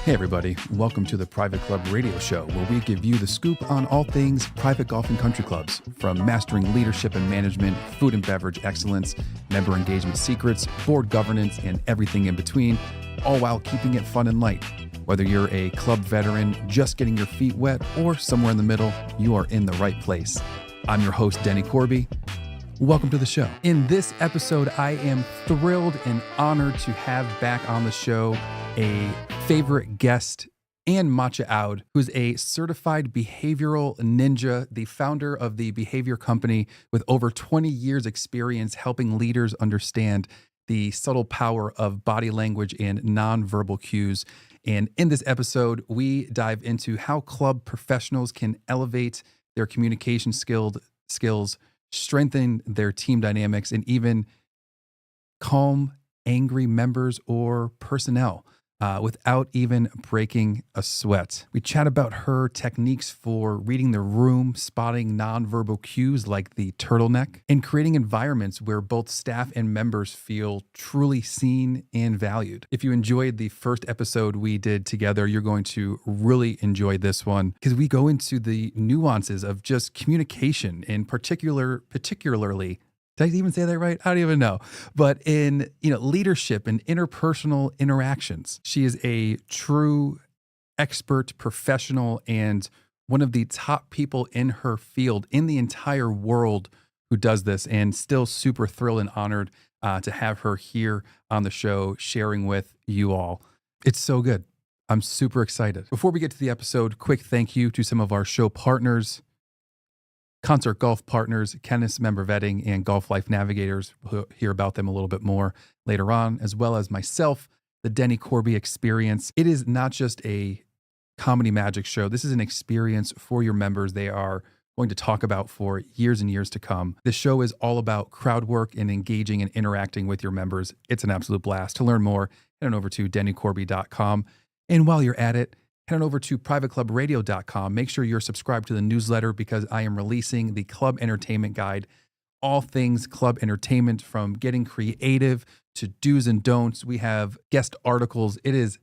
Hey everybody, welcome to the Private Club Radio Show, where we give you the scoop on all things private golf and country clubs, from mastering leadership and management, food and beverage excellence, member engagement secrets, board governance, and everything in between, all while keeping it fun and light. Whether you're a club veteran just getting your feet wet or somewhere in the middle, you are in the right place. I'm your host, Denny Corby. Welcome to the show. In this episode, I am thrilled and honored to have back on the show a favorite guest, Anne-Maartje Oud, who's a certified behavioral ninja, the founder of the behavior company with over 20 years experience helping leaders understand the subtle power of body language and nonverbal cues. And in this episode, we dive into how club professionals can elevate their communication skills, strengthen their team dynamics, and even calm angry members or personnel without even breaking a sweat. We chat about her techniques for reading the room, spotting nonverbal cues like the turtleneck, and creating environments where both staff and members feel truly seen and valued. If you enjoyed the first episode we did together, you're going to really enjoy this one because we go into the nuances of just communication, and particularly, did I even say that right? I don't even know. But in leadership and interpersonal interactions, she is a true expert professional and one of the top people in her field in the entire world who does this, and still super thrilled and honored to have her here on the show sharing with you all. It's so good. I'm super excited. Before we get to the episode, quick thank you to some of our show partners. Concert Golf Partners, Kenneth's Member Vetting, and Golf Life Navigators. We'll hear about them a little bit more later on, as well as myself, the Denny Corby Experience. It is not just a comedy magic show. This is an experience for your members they are going to talk about for years and years to come. This show is all about crowd work and engaging and interacting with your members. It's an absolute blast. To learn more, head on over to dennycorby.com. And while you're at it, head on over to privateclubradio.com. Make sure you're subscribed to the newsletter because I am releasing the Club Entertainment Guide, all things club entertainment, from getting creative to do's and don'ts. We have guest articles. It is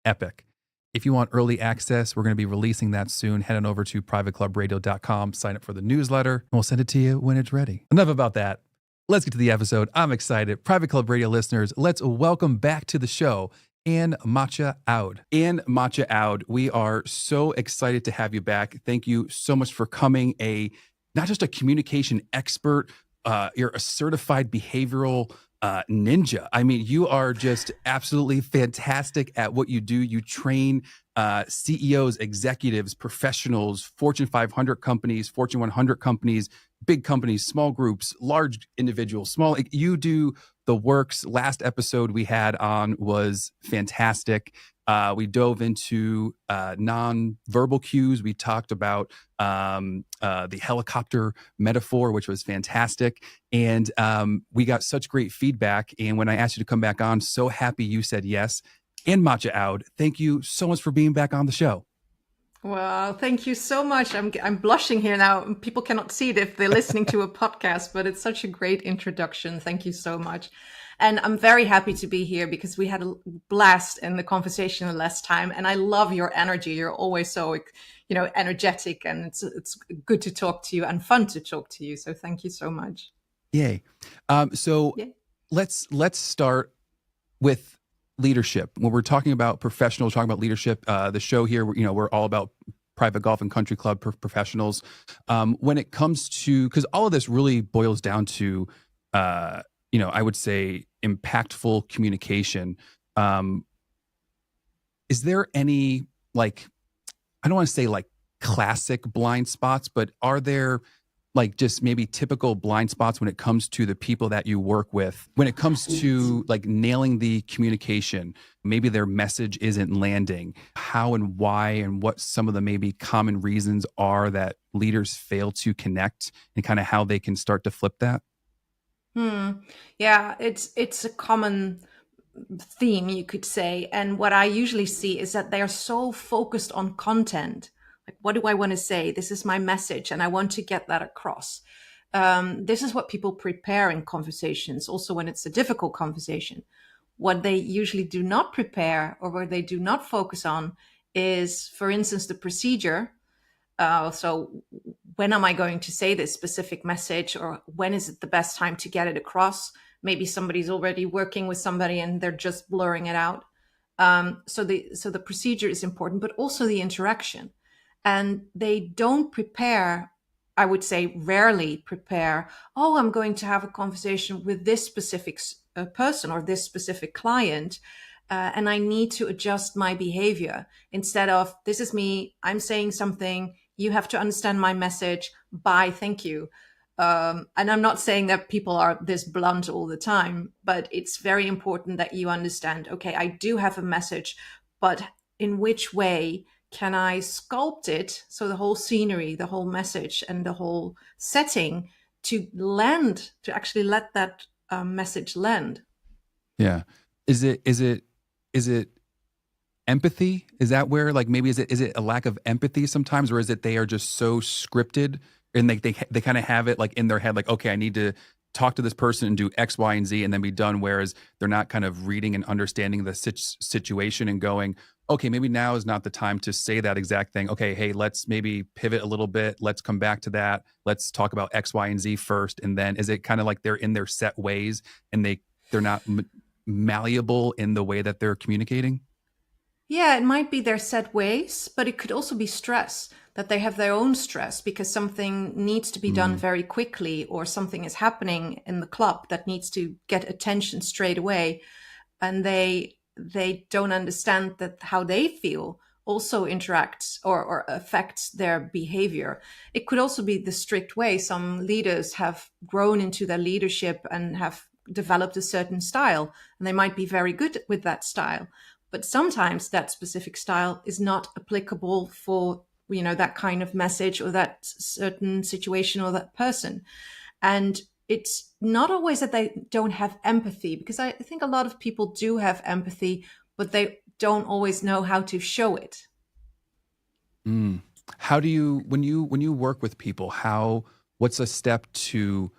epic. If you want early access, we're going to be releasing that soon. Head on over to privateclubradio.com, sign up for the newsletter, and we'll send it to you when it's ready. Enough about that. Let's get to the episode. I'm excited. Private Club Radio listeners, let's welcome back to the show Anne-Maartje Oud. Anne-Maartje Oud, we are so excited to have you back. Thank you so much for coming. Not just a communication expert, you're a certified behavioral ninja. I mean, you are just absolutely fantastic at what you do. You train CEOs, executives, professionals, Fortune 500 companies, Fortune 100 companies, big companies, small groups, large individuals, you do the works. Last episode we had on was fantastic. We dove into non-verbal cues. We talked about the helicopter metaphor, which was fantastic. And we got such great feedback. And when I asked you to come back on, so happy you said yes. Anne-Maartje Oud, thank you so much for being back on the show. Well, thank you so much. I'm blushing here now. People cannot see it if they're listening to a podcast, but it's such a great introduction. Thank you so much. And I'm very happy to be here because we had a blast in the conversation the last time. And I love your energy. You're always so, energetic, and it's good to talk to you and fun to talk to you. So thank you so much. Yay. Let's start with leadership. When we're talking about professionals, talking about leadership, the show here, we're all about private golf and country club professionals. When it comes to, because all of this really boils down to, I would say impactful communication. Is there any, I don't want to say classic blind spots, but are there just maybe typical blind spots when it comes to the people that you work with, when it comes to nailing the communication? Maybe their message isn't landing. How and why, and what some of the maybe common reasons are that leaders fail to connect, and kind of how they can start to flip that? Yeah, it's a common theme, you could say. And what I usually see is that they are so focused on content. Like, what do I want to say? This is my message, and I want to get that across. This is what people prepare in conversations, also when it's a difficult conversation. What they usually do not prepare or what they do not focus on is, for instance, the procedure. So when am I going to say this specific message, or when is it the best time to get it across? Maybe somebody's already working with somebody and they're just blurring it out. So the procedure is important, but also the interaction. And they don't prepare, I would say rarely prepare, oh, I'm going to have a conversation with this specific person or this specific client, and I need to adjust my behavior. Instead of, this is me, I'm saying something, you have to understand my message, bye, thank you. And I'm not saying that people are this blunt all the time, but it's very important that you understand, okay, I do have a message, but in which way can I sculpt it so the whole scenery, the whole message, and the whole setting to land, to actually let that message land? Yeah. Is it empathy? Is that where, like, maybe is it a lack of empathy sometimes, or is it they are just so scripted and they kind of have it like in their head, like, okay, I need to talk to this person and do X, Y, and Z and then be done. Whereas they're not kind of reading and understanding the situation and going, okay, maybe now is not the time to say that exact thing. Okay, hey, let's maybe pivot a little bit. Let's come back to that. Let's talk about X, Y, and Z first. And then is it kind of like they're in their set ways and they're not malleable in the way that they're communicating? Yeah, it might be their set ways, but it could also be stress, that they have their own stress because something needs to be done very quickly, or something is happening in the club that needs to get attention straight away. And they don't understand that how they feel also interacts or affects their behavior. It could also be the strict way. Some leaders have grown into their leadership and have developed a certain style, and they might be very good with that style. But sometimes that specific style is not applicable for, that kind of message or that certain situation or that person. And it's not always that they don't have empathy, because I think a lot of people do have empathy, but they don't always know how to show it. How do you, when you work with people, what's a step to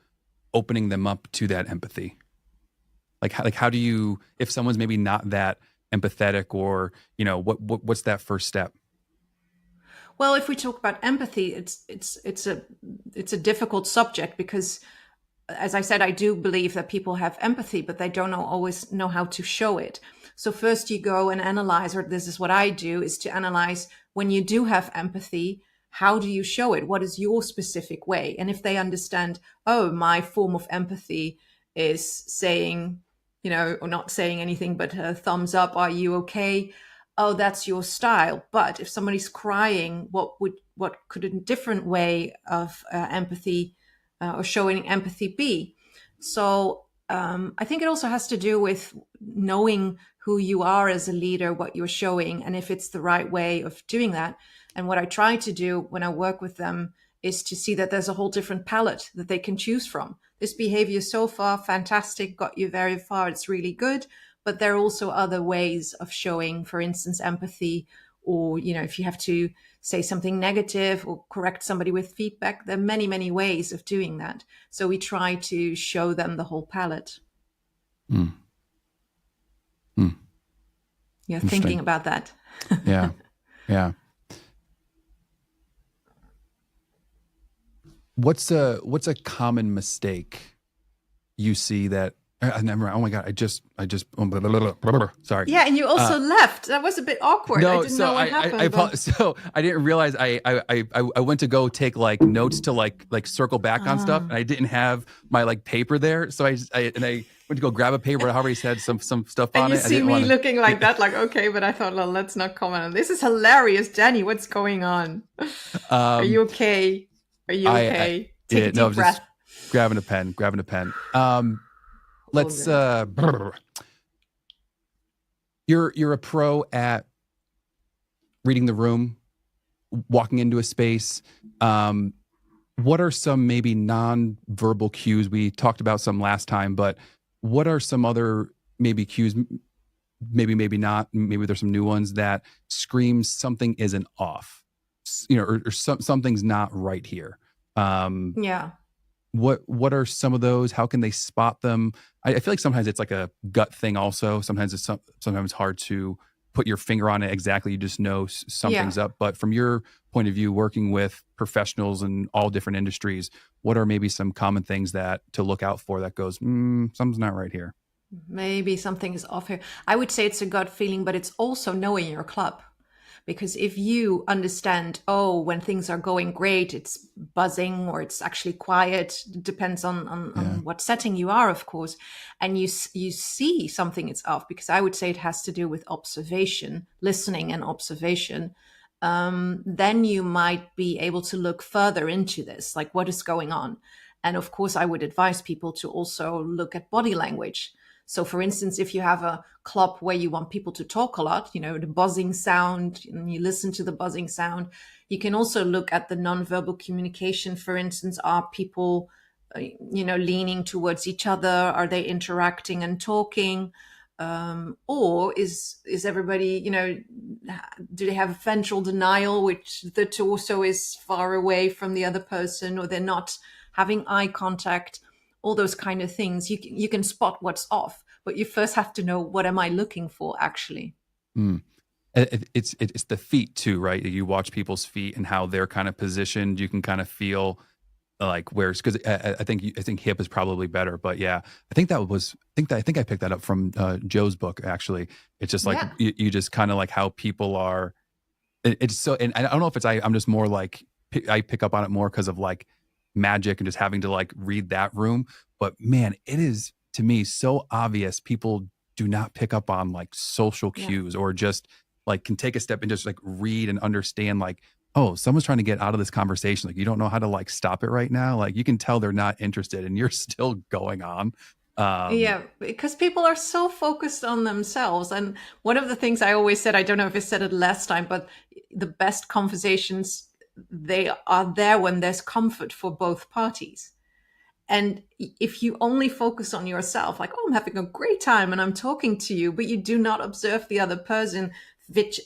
opening them up to that empathy? Like how do you, if someone's maybe not that empathetic, or what's that first step? Well, if we talk about empathy, it's a difficult subject, because, as I said, I do believe that people have empathy, but they don't always know how to show it. So first you go and analyze, or this is what I do, is to analyze, when you do have empathy, how do you show it? What is your specific way? And if they understand, oh, my form of empathy is saying, or not saying anything, but a thumbs up, are you okay? Oh, that's your style. But if somebody's crying, what could a different way of empathy or showing empathy be? So I think it also has to do with knowing who you are as a leader, what you're showing, and if it's the right way of doing that. And what I try to do when I work with them is to see that there's a whole different palette that they can choose from. This behavior so far, fantastic, got you very far, it's really good. But there are also other ways of showing, for instance, empathy, or, if you have to say something negative or correct somebody with feedback, there are many, many ways of doing that. So we try to show them the whole palette. You're thinking about that. Yeah. Yeah. What's a common mistake you see that I never? Oh my God! I just sorry. Yeah, and you also left. That was a bit awkward. No, I didn't know what happened. So I didn't realize I went to go take like notes to like circle back on stuff, and I didn't have my like paper there. So I went to go grab a paper. I already said some stuff on it. And you see me looking like that, like, okay, but I thought, well, let's not comment on this. Is hilarious, Danny. What's going on? Are you okay? Are you okay? Take a deep breath. Just grabbing a pen. Let's you're a pro at reading the room, walking into a space. What are some maybe non-verbal cues? We talked about some last time, but what are some other maybe cues, maybe not, maybe there's some new ones that screams something isn't off, or something's not right here? Yeah. what are some of those? How can they spot them? I feel like sometimes it's like a gut thing also. Sometimes sometimes hard to put your finger on it exactly. You just know Yeah. something's up. But from your point of view, working with professionals in all different industries, what are maybe some common things that to look out for that goes, something's not right here? Maybe something is off here. I would say it's a gut feeling, but it's also knowing your club. Because if you understand, oh, when things are going great, it's buzzing or it's actually quiet, it depends Yeah. on what setting you are, of course, and you see something is off, because I would say it has to do with observation, listening and observation. Then you might be able to look further into this, like what is going on. And of course, I would advise people to also look at body language. So, for instance, if you have a club where you want people to talk a lot, the buzzing sound, and you listen to the buzzing sound, you can also look at the nonverbal communication. For instance, are people, leaning towards each other? Are they interacting and talking? Or is everybody, do they have ventral denial, which the torso is far away from the other person, or they're not having eye contact? All those kind of things. You can spot what's off, but you first have to know, what am I looking for actually? Mm. It's the feet too, right? You watch people's feet and how they're kind of positioned. You can kind of feel like where's because I think hip is probably better, but yeah, I think I picked that up from Joe's book actually. It's just like Yeah. you just kind of like how people are. It's so, and I don't know if I'm just more like I pick up on it more because of like magic and just having to like read that room. But man, it is to me so obvious people do not pick up on like social Yeah. cues or just like can take a step and just like read and understand like, oh, someone's trying to get out of this conversation. Like you don't know how to like stop it right now. Like you can tell they're not interested and you're still going on. Um, Yeah, because people are so focused on themselves. And one of the things I always said, I don't know if I said it last time, but the best conversations, they are there when there's comfort for both parties. And if you only focus on yourself, like, oh, I'm having a great time and I'm talking to you, but you do not observe the other person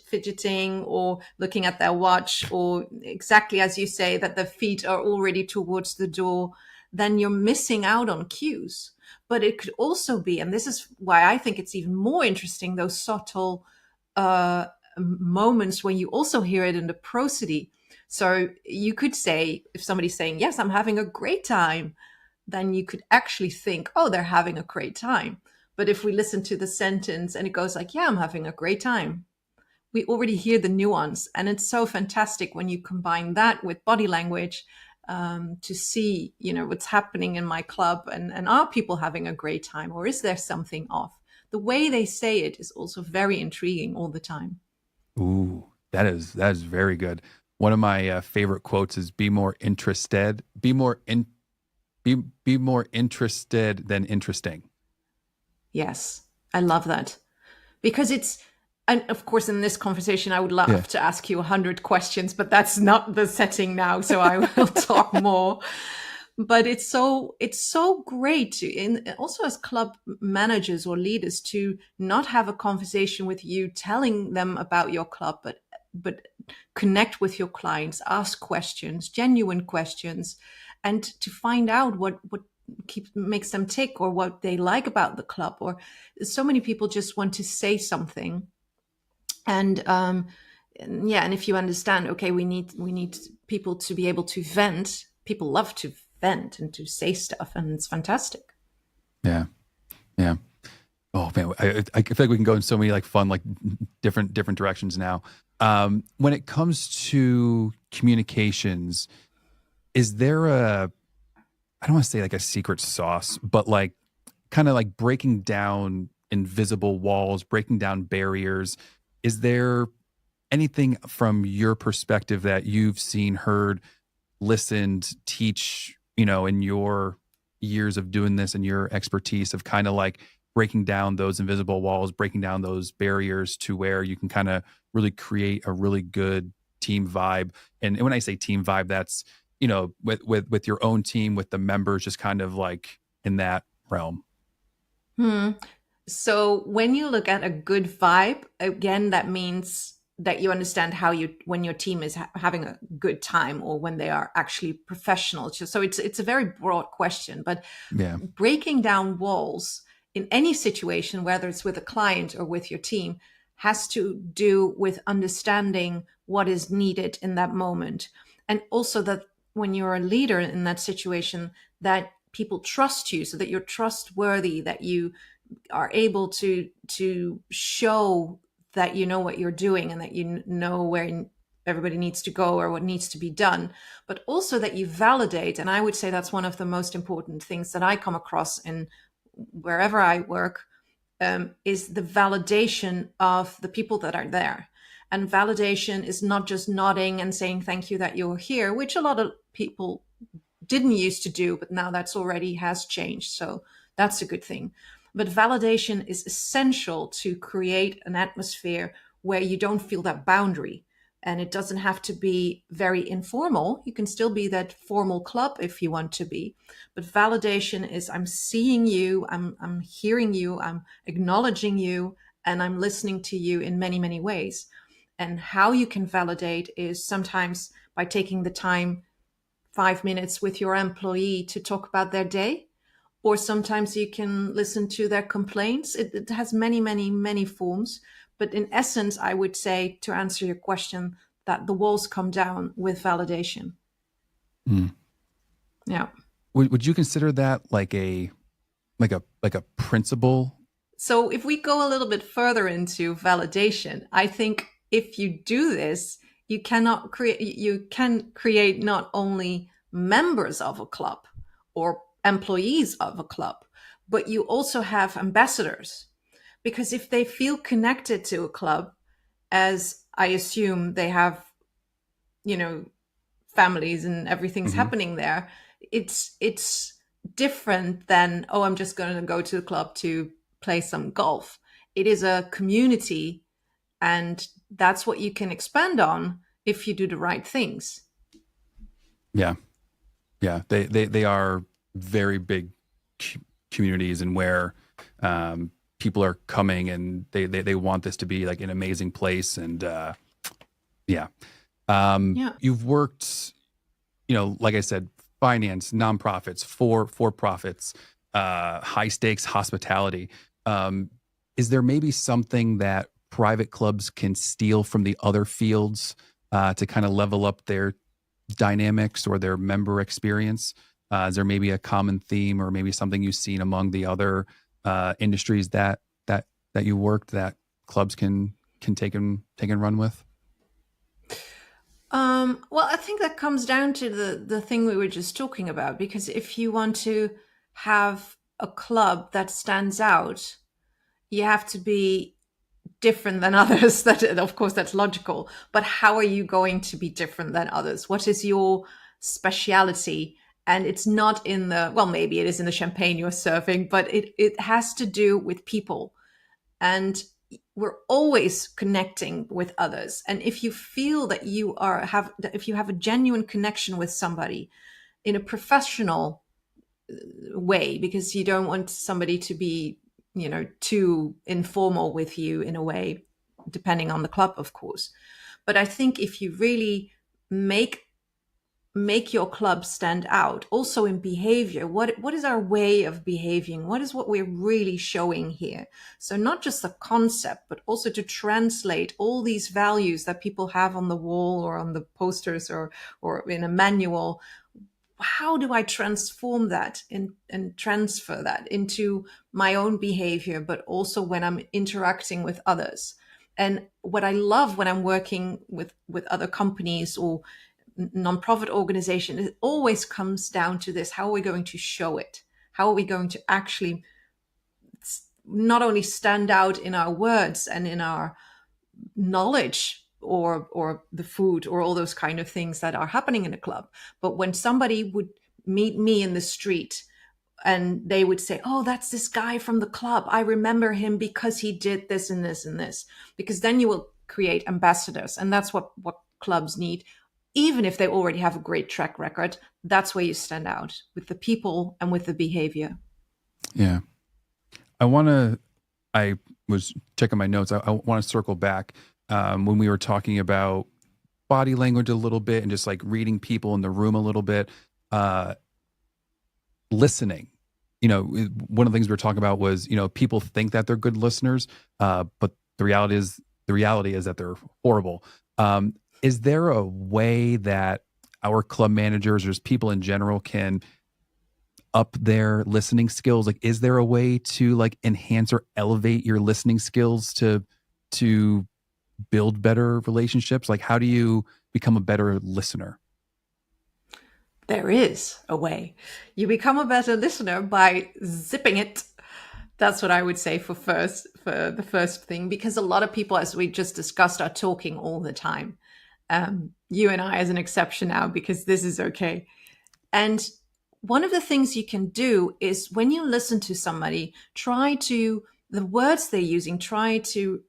fidgeting or looking at their watch, or exactly as you say, that their feet are already towards the door, then you're missing out on cues. But it could also be, and this is why I think it's even more interesting, those subtle uh, moments when you also hear it in the prosody. So you could say, if somebody's saying, yes, I'm having a great time, then you could actually think, oh, they're having a great time. But if we listen to the sentence and it goes like, yeah, I'm having a great time, we already hear the nuance. And it's so fantastic when you combine that with body language, to see, what's happening in my club, and are people having a great time, or is there something off? The way they say it is also very intriguing all the time. Ooh, that is very good. One of my favorite quotes is "Be more interested, be more interested than interesting." Yes, I love that. Because it's, and of course in this conversation I would Yeah. love to ask you 100 questions, but that's not the setting now, so I will talk more. But it's so great to, in also as club managers or leaders, to not have a conversation with you telling them about your club, but connect with your clients, ask questions, genuine questions, and to find out what makes them tick, or what they like about the club. Or so many people just want to say something, and yeah, and if you understand, okay, we need people to be able to vent. People love to vent and to say stuff, and it's fantastic. Yeah. Yeah. Oh man, I feel like we can go in so many like fun, like different directions now. When it comes to communications, is there I don't want to say like a secret sauce, but like kind of like breaking down invisible walls, breaking down barriers? Is there anything from your perspective that you've seen, heard, listened, teach, in your years of doing this and your expertise of kind of like breaking down those invisible walls, breaking down those barriers to where you can kind of really create a really good team vibe. And when I say team vibe, that's, with your own team, with the members, just kind of like in that realm. Hmm. So when you look at a good vibe, again, that means that you understand how you, when your team is having a good time or when they are actually professional. So it's a very broad question, but Yeah. breaking down walls in any situation, whether it's with a client or with your team, has to do with understanding what is needed in that moment. And also that when you're a leader in that situation, that people trust you, so that you're trustworthy, that you are able to show that you know what you're doing and that you know where everybody needs to go or what needs to be done, but also that you validate. And I would say that's one of the most important things that I come across in wherever I work, is the validation of the people that are there. And validation is not just nodding and saying thank you that you're here, which a lot of people didn't used to do, but now that's already has changed. So that's a good thing. But validation is essential to create an atmosphere where you don't feel that boundary. And it doesn't have to be very informal. You can still be that formal club if you want to be. But validation is, I'm seeing you, I'm hearing you, I'm acknowledging you, and I'm listening to you in many, many ways. And how you can validate is sometimes by taking the time, 5 minutes with your employee to talk about their day, or sometimes you can listen to their complaints. It has many, many, many forms. But in essence, I would say, to answer your question, that the walls come down with validation. Mm. Yeah. Would you consider that like a principle? So if we go a little bit further into validation, I think if you do this, you can create not only members of a club or employees of a club, but you also have ambassadors. Because if they feel connected to a club, as I assume they have, families and everything's happening there, it's different than, oh, I'm just going to go to the club to play some golf. It is a community, and that's what you can expand on if you do the right things. Yeah. Yeah. They are very big communities, and where people are coming and they want this to be like an amazing place. And yeah. You've worked, like I said, finance, nonprofits, for profits, high stakes hospitality. Is there maybe something that private clubs can steal from the other fields to kind of level up their dynamics or their member experience? Is there maybe a common theme, or maybe something you've seen among the other industries that you worked that clubs can take and run with? Well, I think that comes down to the thing we were just talking about, because if you want to have a club that stands out, you have to be different than others. That, of course, that's logical. But how are you going to be different than others? What is your speciality? And it's not in well, maybe it is in the champagne you're serving, but it has to do with people. And we're always connecting with others. And if you feel that if you have a genuine connection with somebody in a professional way, because you don't want somebody to be, too informal with you in a way, depending on the club, of course. But I think if you really make your club stand out also in behavior, what is our way of behaving, what we're really showing here. So not just the concept, but also to translate all these values that people have on the wall or on the posters or in a manual. How do I transform that and transfer that into my own behavior, but also when I'm interacting with others? And what I love when I'm working with other companies or nonprofit organization, it always comes down to this: how are we going to show it? How are we going to actually not only stand out in our words and in our knowledge or the food or all those kind of things that are happening in a club, but when somebody would meet me in the street and they would say, oh, that's this guy from the club, I remember him because he did this and this and this. Because then you will create ambassadors, and that's what clubs need. Even if they already have a great track record, that's where you stand out, with the people and with the behavior. Yeah. I was checking my notes. I want to circle back. when we were talking about body language a little bit and just like reading people in the room a little bit, uh, listening. One of the things we were talking about was, people think that they're good listeners, but the reality is that they're horrible. Is there a way that our club managers or just people in general can up their listening skills? Like, is there a way to like enhance or elevate your listening skills to build better relationships? Like, how do you become a better listener? There is a way. You become a better listener by zipping it. That's what I would say for the first thing, because a lot of people, as we just discussed, are talking all the time. You and I as an exception now, because this is okay. And one of the things you can do is when you listen to somebody, the words they're using, try to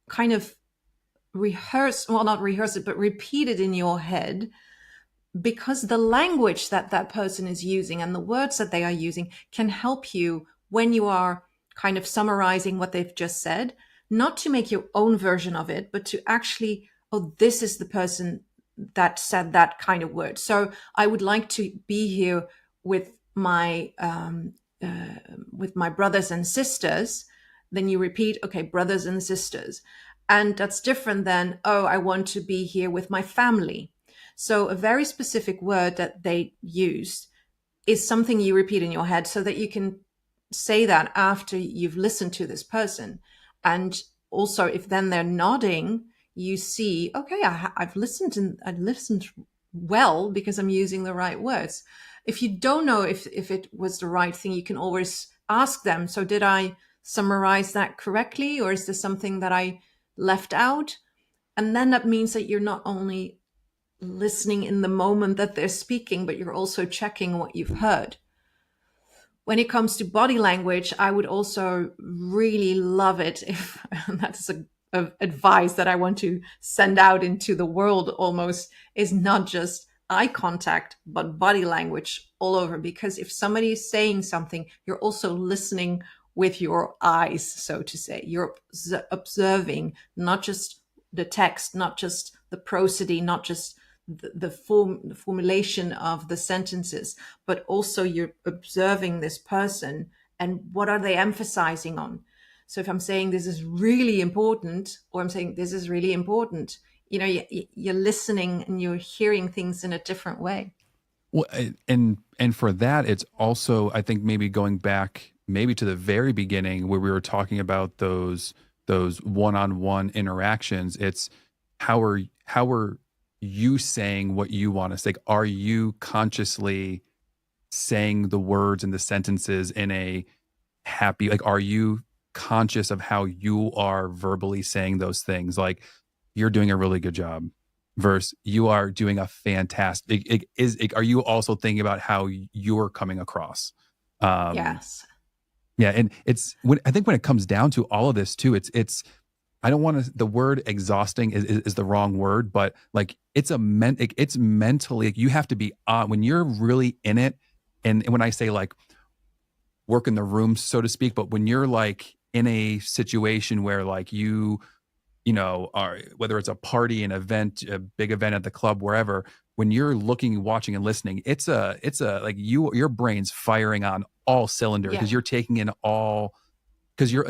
kind of not rehearse it, but repeat it in your head, because the language that that person is using and the words that they are using can help you when you are kind of summarizing what they've just said, not to make your own version of it, but to actually, oh, this is the person that said that kind of word. So I would like to be here with my brothers and sisters. Then you repeat, okay, brothers and sisters. And that's different than, oh, I want to be here with my family. So a very specific word that they used is something you repeat in your head so that you can say that after you've listened to this person. And also, if then they're nodding, you see, okay, I've listened and I listened well because I'm using the right words. If you don't know if it was the right thing, you can always ask them, so did I summarize that correctly, or is there something that I left out? And then that means that you're not only listening in the moment that they're speaking, but you're also checking what you've heard. When it comes to body language, I would also really love it if that's a advice that I want to send out into the world almost, is not just eye contact, but body language all over. Because if somebody is saying something, you're also listening with your eyes, so to say. You're observing not just the text, not just the prosody, not just the formulation of the sentences, but also you're observing this person and what are they emphasizing on. So if I'm saying this is really important, or I'm saying this is really important, you're listening and you're hearing things in a different way. Well, and for that, it's also, I think, maybe going back maybe to the very beginning where we were talking about those one-on-one interactions. It's how are you saying what you want to say? Like, are you consciously saying the words and the sentences in a happy, like, are you conscious of how you are verbally saying those things? Like, you're doing a really good job versus you are doing a fantastic, are you also thinking about how you're coming across? Yes. Yeah. And I think when it comes down to all of this too, it's, I don't want to, the word exhausting is the wrong word, but like it's mentally, like, you have to be on when you're really in it. And when I say like work in the room, so to speak, but when you're like in a situation where like are, whether it's a party, an event, a big event at the club, wherever, when you're looking, watching, and listening, it's a like your brain's firing on all cylinders because you're taking in all, because you're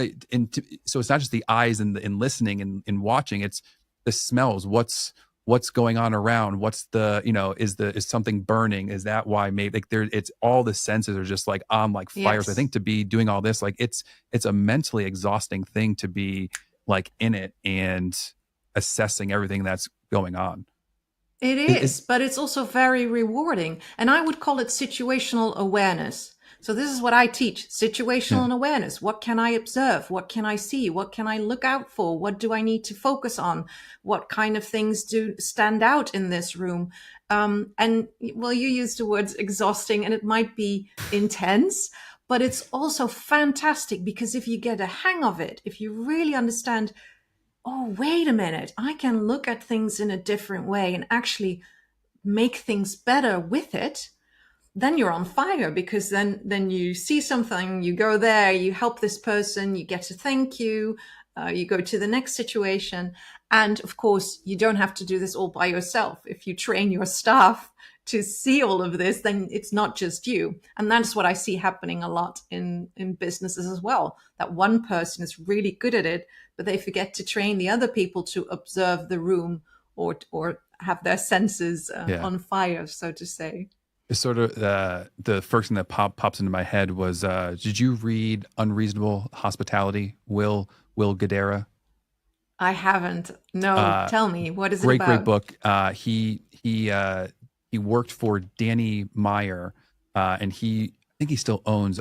so it's not just the eyes and listening and watching, it's the smells, what's going on around, what's the, is something burning, is that why, maybe like there, it's all the senses are just like on like fire. So I think to be doing all this, like it's a mentally exhausting thing to be like in it and assessing everything that's going on. It is, but it's also very rewarding. And I would call it situational awareness. So this is what I teach, situational awareness. What can I observe? What can I see? What can I look out for? What do I need to focus on? What kind of things do stand out in this room? And well, you used the words exhausting, and it might be intense, but it's also fantastic because if you get a hang of it, if you really understand, oh, wait a minute, I can look at things in a different way and actually make things better with it, then you're on fire, because then you see something, you go there, you help this person, you get a thank you, You go to the next situation. And of course, you don't have to do this all by yourself. If you train your staff to see all of this, then it's not just you. And that's what I see happening a lot in businesses as well, that one person is really good at it, but they forget to train the other people to observe the room or have their senses on fire, so to say. It's sort of the first thing that pops into my head was, did you read Unreasonable Hospitality, Will Guidara? I haven't. No, tell me, what is it Great, about? great book. He worked for Danny Meyer, and I think he still owns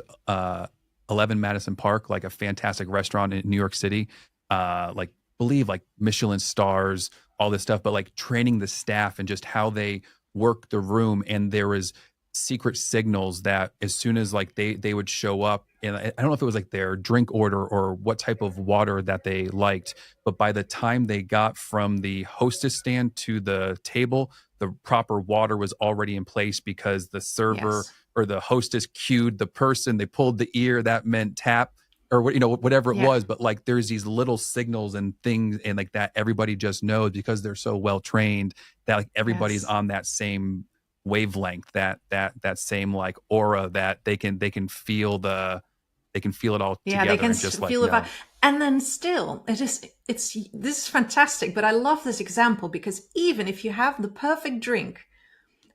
11 Madison Park, like a fantastic restaurant in New York City. Believe like Michelin stars, all this stuff, but like training the staff and just how they work the room. And there was secret signals that as soon as like they would show up, and I don't know if it was like their drink order or what type of water that they liked, but by the time they got from the hostess stand to the table, the proper water was already in place because the server or the hostess cued the person, they pulled the ear, that meant tap or whatever it was. But like there's these little signals and things and like that everybody just knows because they're so well trained that like everybody's on that same wavelength, that same like aura that they can feel it all together. They can and just feel it. And then still, this is fantastic. But I love this example because even if you have the perfect drink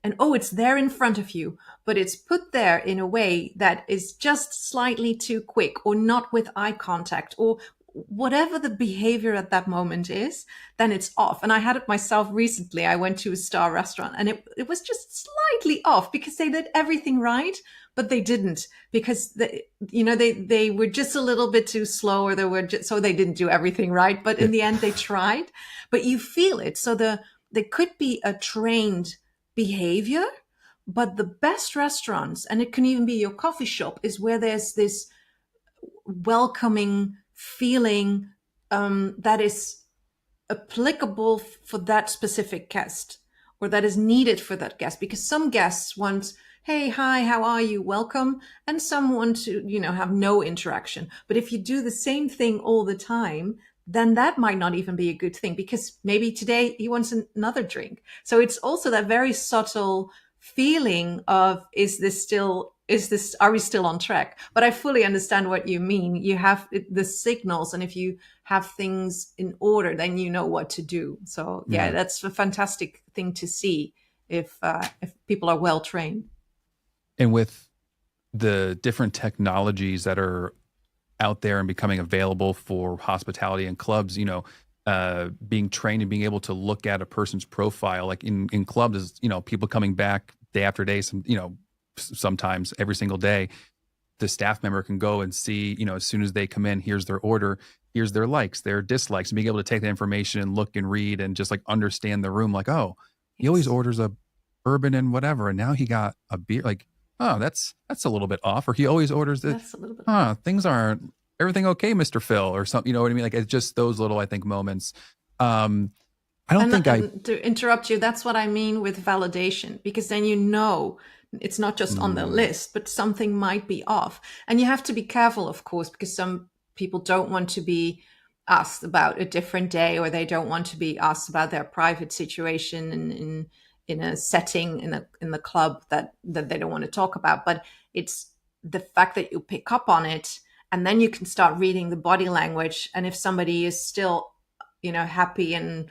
and it's there in front of you, but it's put there in a way that is just slightly too quick or not with eye contact or whatever the behavior at that moment is, then it's off. And I had it myself recently. I went to a star restaurant and it was just slightly off because they did everything right, but they didn't because they were just a little bit too slow or so they didn't do everything right. But in the end, they tried. But you feel it. So there could be a trained behavior, but the best restaurants, and it can even be your coffee shop, is where there's this welcoming feeling that is applicable for that specific guest or that is needed for that guest, because some guests want, hey, hi, how are you, welcome, and some want to have no interaction. But if you do the same thing all the time, then that might not even be a good thing because maybe today he wants another drink. So it's also that very subtle feeling of, are we still on track? But I fully understand what you mean. You have the signals, and if you have things in order, then you know what to do. So that's a fantastic thing to see if people are well trained. And with the different technologies that are out there and becoming available for hospitality and clubs, being trained and being able to look at a person's profile, like in clubs, is, people coming back day after day, sometimes every single day, the staff member can go and see, as soon as they come in, here's their order, here's their likes, their dislikes, and being able to take that information and look and read and just like understand the room. Like, he always orders a bourbon and whatever, and now he got a beer. Like, that's a little bit off. Or he always orders this. That's a little bit. Things aren't everything okay, Mr. Phil, or something. You know what I mean? Like, it's just those little, I think, moments. To interrupt you, that's what I mean with validation, because then it's not just on the list, but something might be off. And you have to be careful, of course, because some people don't want to be asked about a different day, or they don't want to be asked about their private situation in a setting in the club that they don't want to talk about. But it's the fact that you pick up on it, and then you can start reading the body language. And if somebody is still, happy and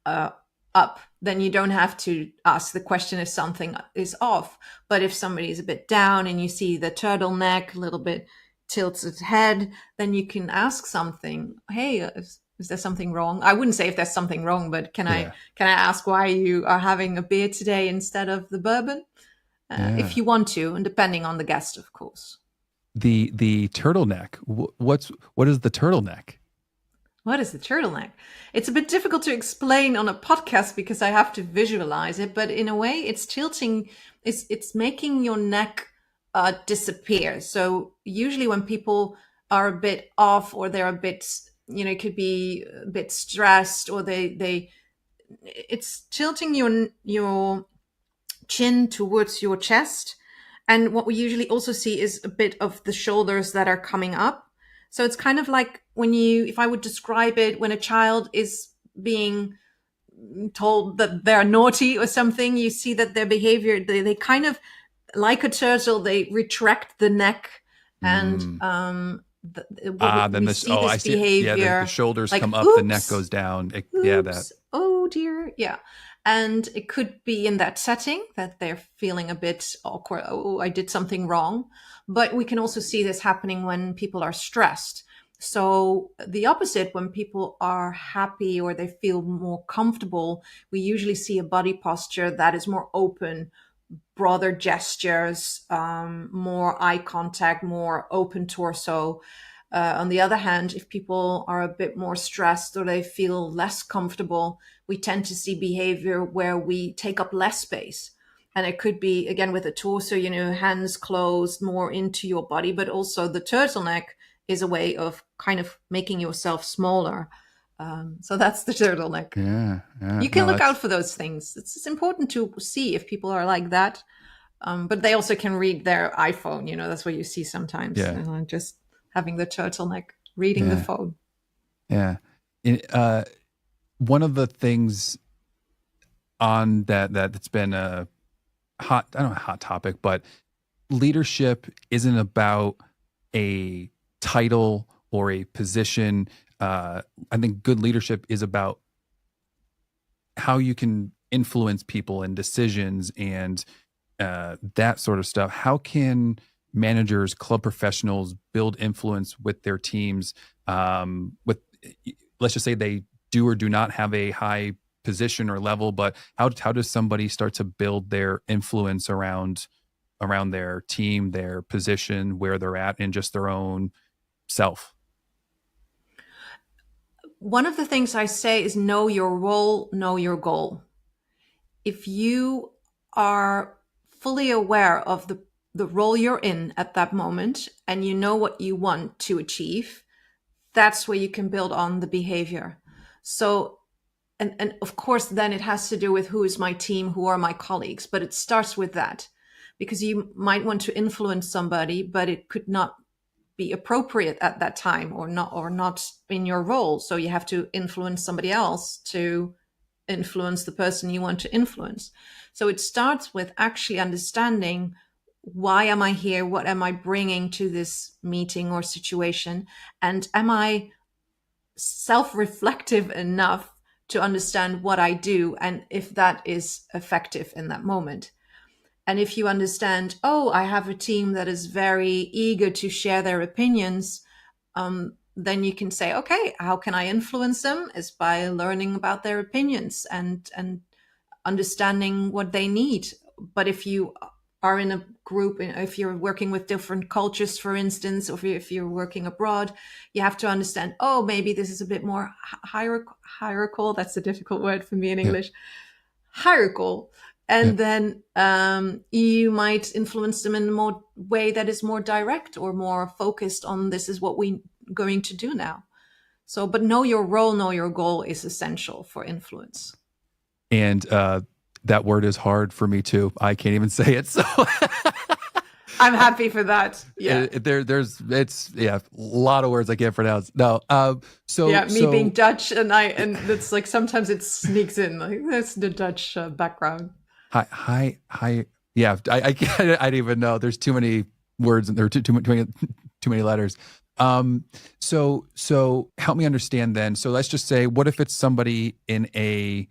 up, then you don't have to ask the question if something is off. But if somebody is a bit down and you see the turtleneck a little bit tilts its head, then you can ask something. Hey, is there something wrong? I wouldn't say if there's something wrong, but can I ask why you are having a beer today instead of the bourbon? If you want to, and depending on the guest, of course. The turtleneck. What is the turtleneck? What is the turtleneck? It's a bit difficult to explain on a podcast because I have to visualize it, but in a way it's tilting, it's making your neck disappear. So usually when people are a bit off, or they're a bit, it could be a bit stressed, or it's tilting your chin towards your chest. And what we usually also see is a bit of the shoulders that are coming up. So it's kind of like if I would describe it, when a child is being told that they're naughty or something, you see that their behavior, they kind of, like a turtle, they retract the neck, and Mm. Then we this. see Oh, I this see it. Yeah, the behavior shoulders come like, up, the neck oops, goes down. Yeah, that. oops, oh dear, yeah. And it could be in that setting that they're feeling a bit awkward. Oh, I did something wrong. But we can also see this happening when people are stressed. So the opposite, when people are happy or they feel more comfortable, we usually see a body posture that is more open, broader gestures, more eye contact, more open torso. On the other hand, if people are a bit more stressed or they feel less comfortable, we tend to see behavior where we take up less space. And it could be, again, with the torso, hands closed more into your body, but also the turtleneck is a way of kind of making yourself smaller. So that's the turtleneck. Yeah, yeah. You can No, look out that's for those things. It's important to see if people are like that. But they also can read their iPhone. That's what you see sometimes. yeah, Just having the turtleneck, reading the yeah, phone. yeah. One of the things on that's been a hot, I don't know, hot topic, but leadership isn't about a title or a position. I think good leadership is about how you can influence people and decisions and that sort of stuff. How can managers, club professionals build influence with their teams? With let's just say they do or do not have a high position or level, but how does somebody start to build their influence around their team, their position, where they're at, and just their own self? One of the things I say is know your role, know your goal. If you are fully aware of the role you're in at that moment and you know what you want to achieve, that's where you can build on the behavior. So, and of course, then it has to do with who is my team, who are my colleagues, but it starts with that, because you might want to influence somebody, but it could not be appropriate at that time, or not in your role. So you have to influence somebody else to influence the person you want to influence. So it starts with actually understanding, why am I here? What am I bringing to this meeting or situation? And am I self-reflective enough to understand what I do and if that is effective in that moment? And if you understand, oh, I have a team that is very eager to share their opinions, then you can say, okay, how can I influence them? Is by learning about their opinions and understanding what they need. But if you are in a group, if you're working with different cultures, for instance, or if you're working abroad, you have to understand, oh, maybe this is a bit more hierarchical. That's a difficult word for me in Yeah, English. Hierarchical. yeah. And then you might influence them in a more way that is more direct or more focused on, this is what we're going to do now. So, but know your role, know your goal is essential for influence. And that word is hard for me too. I can't even say it. So I'm happy for that. Yeah. It's a lot of words I can't pronounce. No. Me being Dutch, and it's like sometimes it sneaks in, like that's the Dutch background. Hi. Yeah, I can't. I didn't even know. There's too many words and there are too many letters. So help me understand then. So let's just say, what if it's somebody in a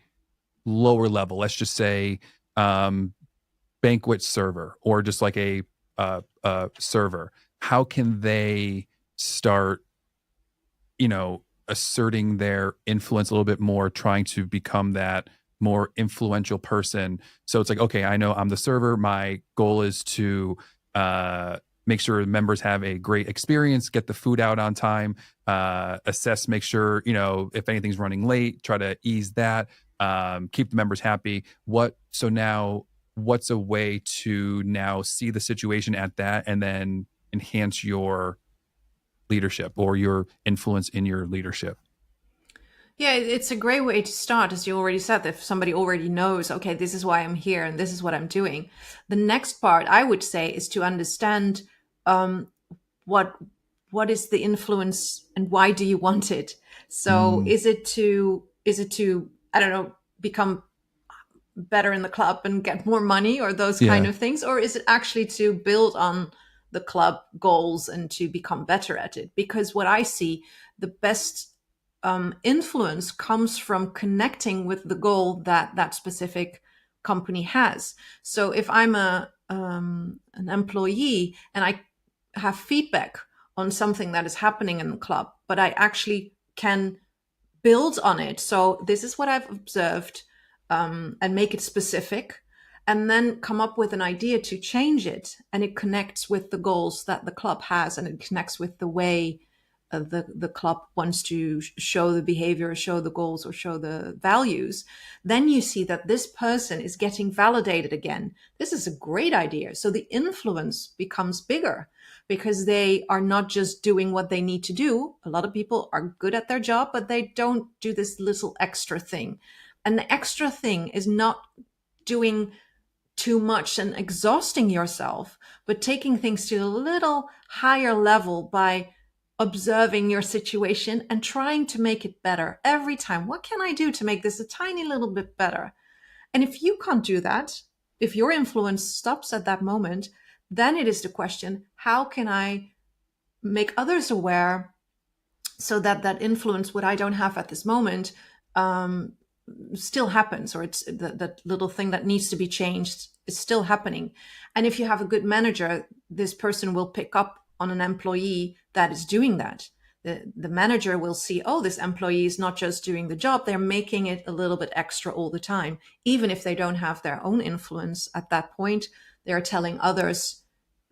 lower level? Let's just say banquet server, or just like a server. How can they start, asserting their influence a little bit more, trying to become that more influential person? So it's like, okay, I know I'm the server. My goal is to make sure members have a great experience, get the food out on time, assess, make sure, if anything's running late, try to ease that, keep the members happy. So now what's a way to now see the situation at that and then enhance your leadership or your influence in your leadership? Yeah, it's a great way to start, as you already said. If somebody already knows, okay, this is why I'm here and this is what I'm doing. The next part, I would say, is to understand what what is the influence and why do you want it? So Mm, is it to I don't know, become better in the club and get more money or those kind yeah. of things, or is it actually to build on the club goals and to become better at it? Because what I see, the best influence comes from connecting with the goal that that specific company has. So if I'm an employee and I have feedback on something that is happening in the club, but I actually can build on it. So this is what I've observed, and make it specific, and then come up with an idea to change it. And it connects with the goals that the club has, and it connects with the way the club wants to show the behavior, show the goals, or show the values. Then you see that this person is getting validated again. This is a great idea. So the influence becomes bigger because they are not just doing what they need to do. A lot of people are good at their job, but they don't do this little extra thing. And the extra thing is not doing too much and exhausting yourself, but taking things to a little higher level by observing your situation and trying to make it better every time. What can I do to make this a tiny little bit better? And if you can't do that, if your influence stops at that moment, then it is the question, how can I make others aware so that that influence, what I don't have at this moment, um, still happens, or it's that little thing that needs to be changed is still happening. And if you have a good manager, this person will pick up on an employee that is doing that. The manager will see, oh, this employee is not just doing the job, they're making it a little bit extra all the time. Even if they don't have their own influence at that point, they're telling others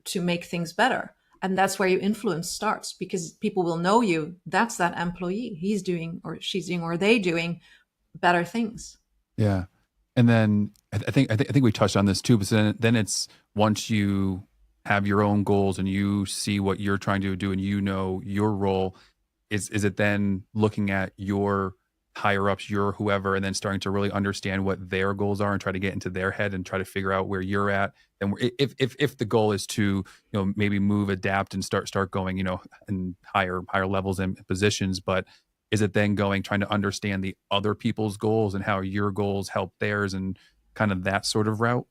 to make things better. And that's where your influence starts, because people will know you. That's that employee. He's doing, or she's doing, or they doing better things. Yeah. And then I think we touched on this too, but then it's once you have your own goals and you see what you're trying to do and you know your role, is it then looking at your higher ups, your whoever, and then starting to really understand what their goals are and try to get into their head and try to figure out where you're at. And if the goal is to, maybe move, adapt, and start going, in higher levels and positions, but is it then trying to understand the other people's goals and how your goals help theirs and kind of that sort of route?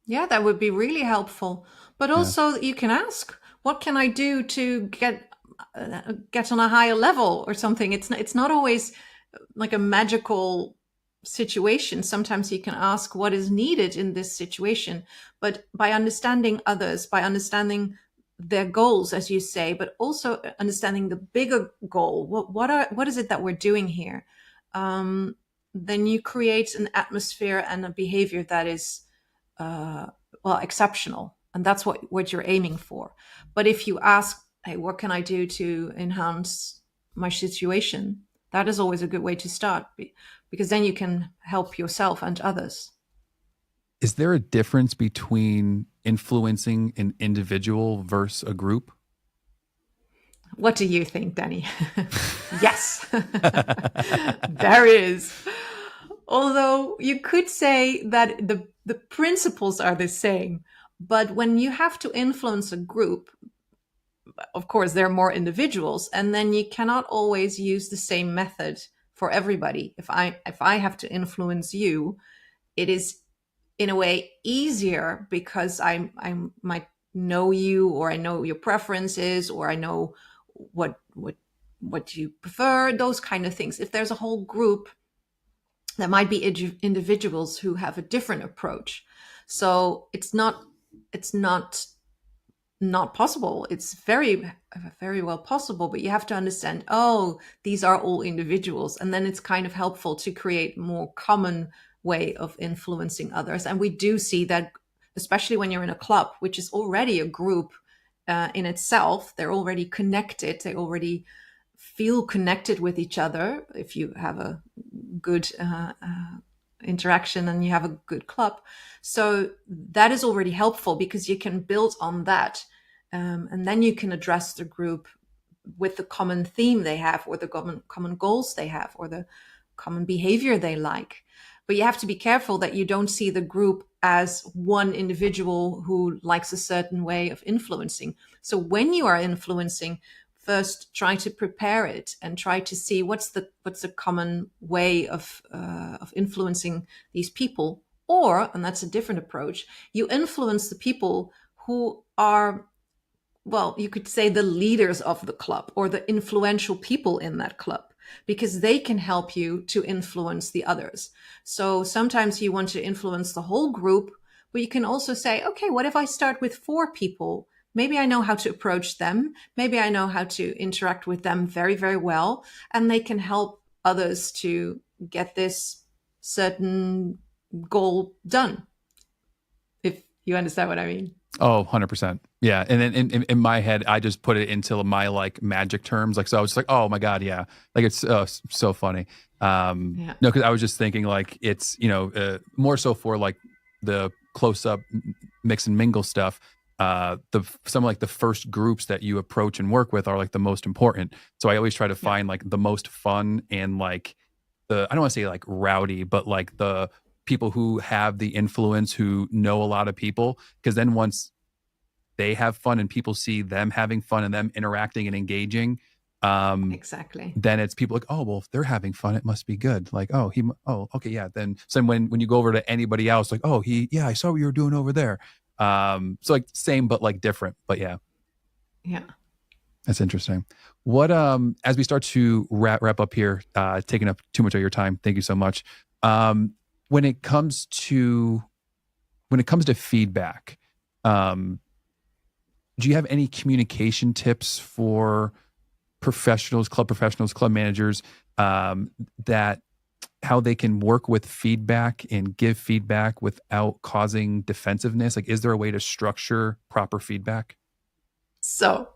Yeah, that would be really helpful. But Yeah. also, you can ask, what can I do to get on a higher level or something? It's not always like a magical situation. Sometimes you can ask what is needed in this situation, but by understanding others, by understanding their goals, as you say, but also understanding the bigger goal. What is it that we're doing here? Um, then you create an atmosphere and a behavior that is uh, well, exceptional, and that's what you're aiming for. But if you ask, hey, what can I do to enhance my situation, that is always a good way to start, because then you can help yourself and others. Is there a difference between influencing an individual versus a group? What do you think, Danny? Yes, there is. Although you could say that the principles are the same, but when you have to influence a group, of course, there are more individuals, and then you cannot always use the same method for everybody. If I have to influence you, it is in a way easier because I might know you, or I know your preferences, or I know what you prefer, those kind of things. If there's a whole group, there might be individuals who have a different approach. So it's not possible. It's very, very well possible, but you have to understand, oh, these are all individuals. And then it's kind of helpful to create more common way of influencing others. And we do see that, especially when you're in a club, which is already a group in itself, they're already connected. They already feel connected with each other. If you have a good interaction and you have a good club. So that is already helpful because you can build on that. And then you can address the group with the common theme they have, or the common goals they have, or the common behavior they like. But you have to be careful that you don't see the group as one individual who likes a certain way of influencing. So when you are influencing, first try to prepare it and try to see what's the common way of influencing these people. Or, and that's a different approach, you influence the people who are, well, you could say the leaders of the club or the influential people in that club, because they can help you to influence the others. So sometimes you want to influence the whole group, but you can also say, okay, what if I start with 4 people? Maybe I know how to approach them. Maybe I know how to interact with them very, very well. And they can help others to get this certain goal done. If you understand what I mean. Oh, 100%. Yeah. And then in my head, I just put it into my like magic terms. Like, so I was just like, oh my God. Yeah. Like it's so funny. No, cause I was just thinking like, it's, more so for like the close up mix and mingle stuff. Some like the first groups that you approach and work with are like the most important. So I always try to find like the most fun and like I don't want to say like rowdy, but like the people who have the influence, who know a lot of people, because then once they have fun and people see them having fun and them interacting and engaging, exactly, then it's people like, oh, well, if they're having fun, it must be good. Like, oh, okay, yeah. Then so when you go over to anybody else, like, oh, I saw what you were doing over there. So like same but like different, but yeah. That's interesting. What as we start to wrap up here, taking up too much of your time, thank you so much. When it comes to feedback, do you have any communication tips for professionals, club managers, that how they can work with feedback and give feedback without causing defensiveness? Like, is there a way to structure proper feedback? So,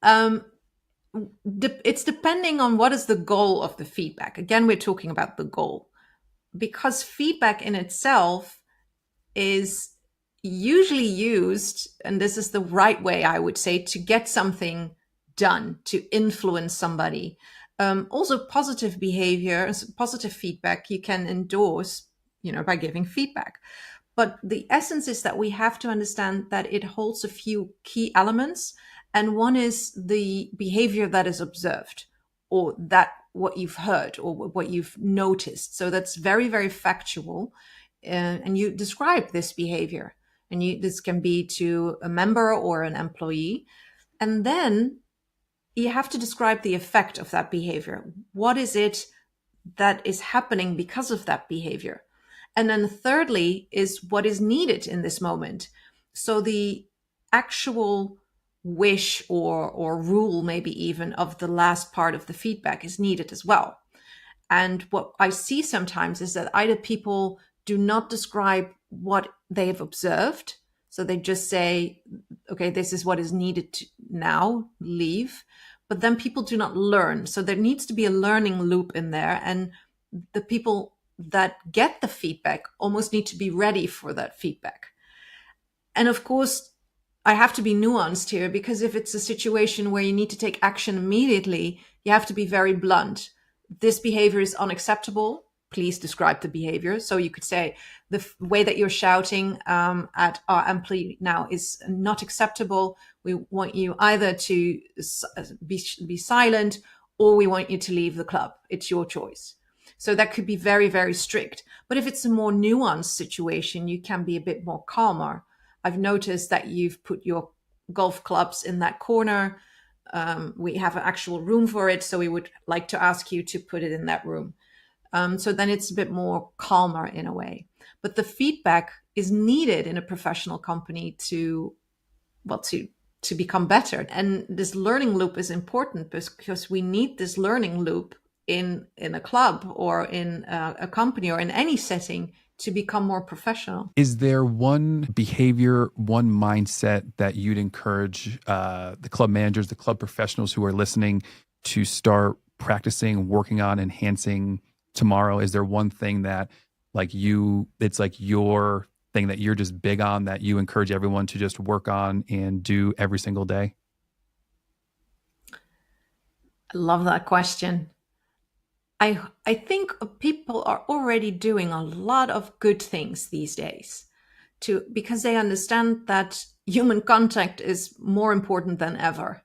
it's depending on what is the goal of the feedback. Again, we're talking about the goal, because feedback in itself is usually used, and this is the right way, I would say, to get something done, to influence somebody. Also, positive behavior, positive feedback, you can endorse, by giving feedback. But the essence is that we have to understand that it holds a few key elements. And one is the behavior that is observed, or that what you've heard or what you've noticed. So that's very, very factual. And you describe this behavior. And this can be to a member or an employee. And then you have to describe the effect of that behavior. What is it that is happening because of that behavior? And then thirdly is what is needed in this moment. So the actual wish or rule, maybe even, of the last part of the feedback is needed as well. And what I see sometimes is that either people do not describe what they've observed. So they just say, okay, this is what is needed to now, leave. But then people do not learn. So there needs to be a learning loop in there. And the people that get the feedback almost need to be ready for that feedback. And of course, I have to be nuanced here, because if it's a situation where you need to take action immediately, you have to be very blunt. This behavior is unacceptable. Please describe the behavior. So you could say the way that you're shouting at our employee now is not acceptable. We want you either to be silent, or we want you to leave the club. It's your choice. So that could be very, very strict. But if it's a more nuanced situation, you can be a bit more calmer. I've noticed that you've put your golf clubs in that corner. We have an actual room for it, so we would like to ask you to put it in that room. So then it's a bit more calmer in a way. But the feedback is needed in a professional company to become better. And this learning loop is important, because we need this learning loop in a club or in a company or in any setting to become more professional. Is there one behavior, one mindset that you'd encourage the club managers, the club professionals who are listening to start practicing, working on, enhancing tomorrow? Is there one thing that it's like your thing that you're just big on, that you encourage everyone to just work on and do every single day? I love that question. I think people are already doing a lot of good things these days because they understand that human contact is more important than ever.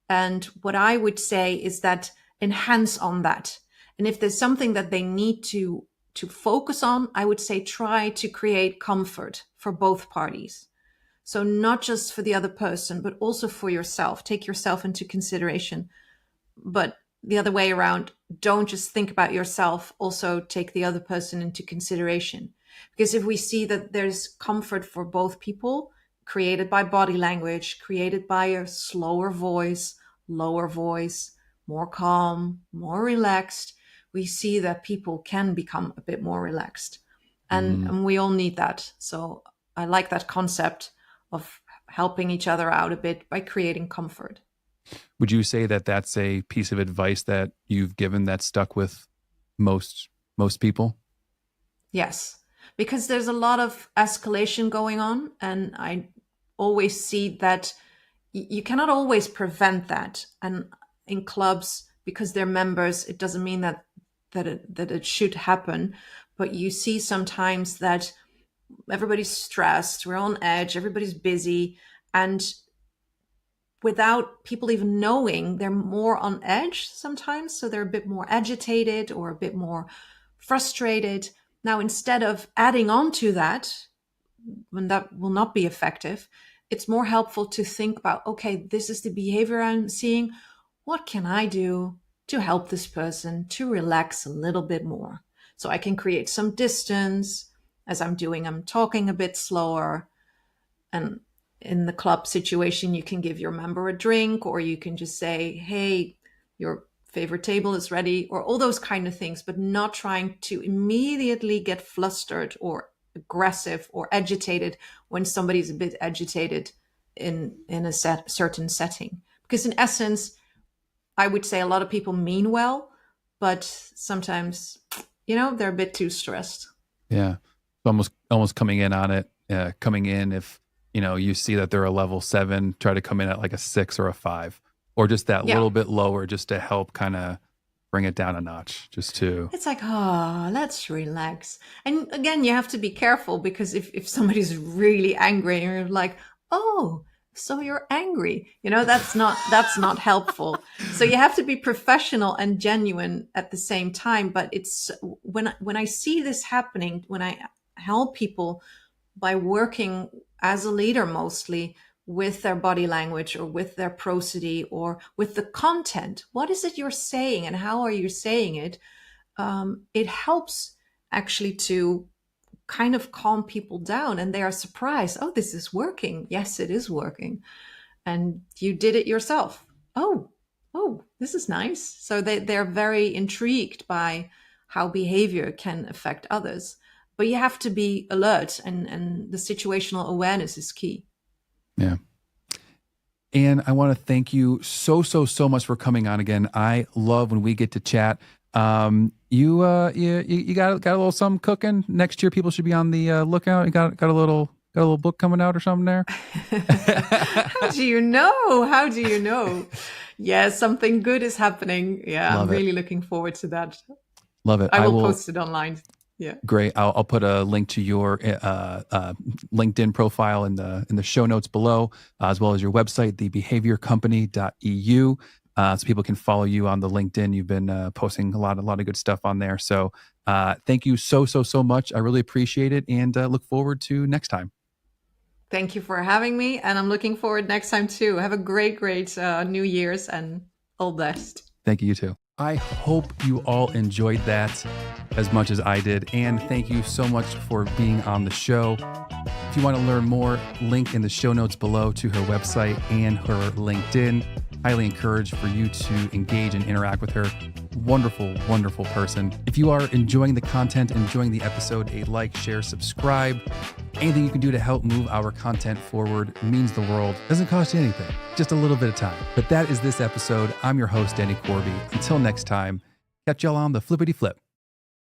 And what I would say is that enhance on that. And if there's something that they need to focus on, I would say try to create comfort for both parties. So not just for the other person, but also for yourself. Take yourself into consideration. But the other way around, don't just think about yourself, also take the other person into consideration. Because if we see that there's comfort for both people, created by body language, created by a slower voice, lower voice, more calm, more relaxed, we see that people can become a bit more relaxed. And we all need that. So I like that concept of helping each other out a bit by creating comfort. Would you say that that's a piece of advice that you've given that stuck with most people? Yes, because there's a lot of escalation going on, and I always see that you cannot always prevent that. And in clubs, because they're members, it doesn't mean that it should happen. But you see sometimes that everybody's stressed, we're on edge, everybody's busy, and without people even knowing, they're more on edge sometimes. So they're a bit more agitated or a bit more frustrated. Now, instead of adding on to that, when that will not be effective, it's more helpful to think about, okay, this is the behavior I'm seeing. What can I do to help this person to relax a little bit more? So I can create some distance. As I'm talking a bit slower. And in the club situation, you can give your member a drink, or you can just say, hey, your favorite table is ready, or all those kind of things, but not trying to immediately get flustered or aggressive or agitated when somebody's a bit agitated in a certain setting. Because in essence, I would say a lot of people mean well, but sometimes, they're a bit too stressed. Yeah. Almost coming in on it, coming in if, you see that they're a level 7, try to come in at like a 6 or a 5, or just that little bit lower, just to help kind of bring it down a notch, it's like, let's relax. And again, you have to be careful, because if somebody's really angry and you're like, oh, so you're angry, that's not helpful. So you have to be professional and genuine at the same time. But it's when I see this happening, when I help people by working as a leader, mostly with their body language or with their prosody or with the content. What is it you're saying and how are you saying it? It helps actually to kind of calm people down, and they are surprised. Oh, this is working. Yes, it is working. And you did it yourself. Oh, this is nice. So they're very intrigued by how behavior can affect others. But you have to be alert, and the situational awareness is key. Yeah. And I want to thank you so much for coming on again. I love when we get to chat. You got a little something cooking next year. People should be on the lookout. You got a little book coming out or something there. How do you know? Yeah, something good is happening. Yeah, I'm really looking forward to that. Love it. I will post it online. Yeah. Great. I'll put a link to your LinkedIn profile in the show notes below, as well as your website, thebehaviorcompany.eu, so people can follow you on the LinkedIn. You've been posting a lot of good stuff on there. So thank you so much. I really appreciate it, and look forward to next time. Thank you for having me, and I'm looking forward next time too. Have a great New Year's, and all the best. Thank you, you too. I hope you all enjoyed that as much as I did. And thank you so much for being on the show. If you want to learn more, link in the show notes below to her website and her LinkedIn. Highly encouraged for you to engage and interact with her. Wonderful, wonderful person. If you are enjoying the content, enjoying the episode, a like, share, subscribe. Anything you can do to help move our content forward means the world. Doesn't cost you anything, just a little bit of time. But that is this episode. I'm your host, Danny Corby. Until next time, catch y'all on the flippity flip.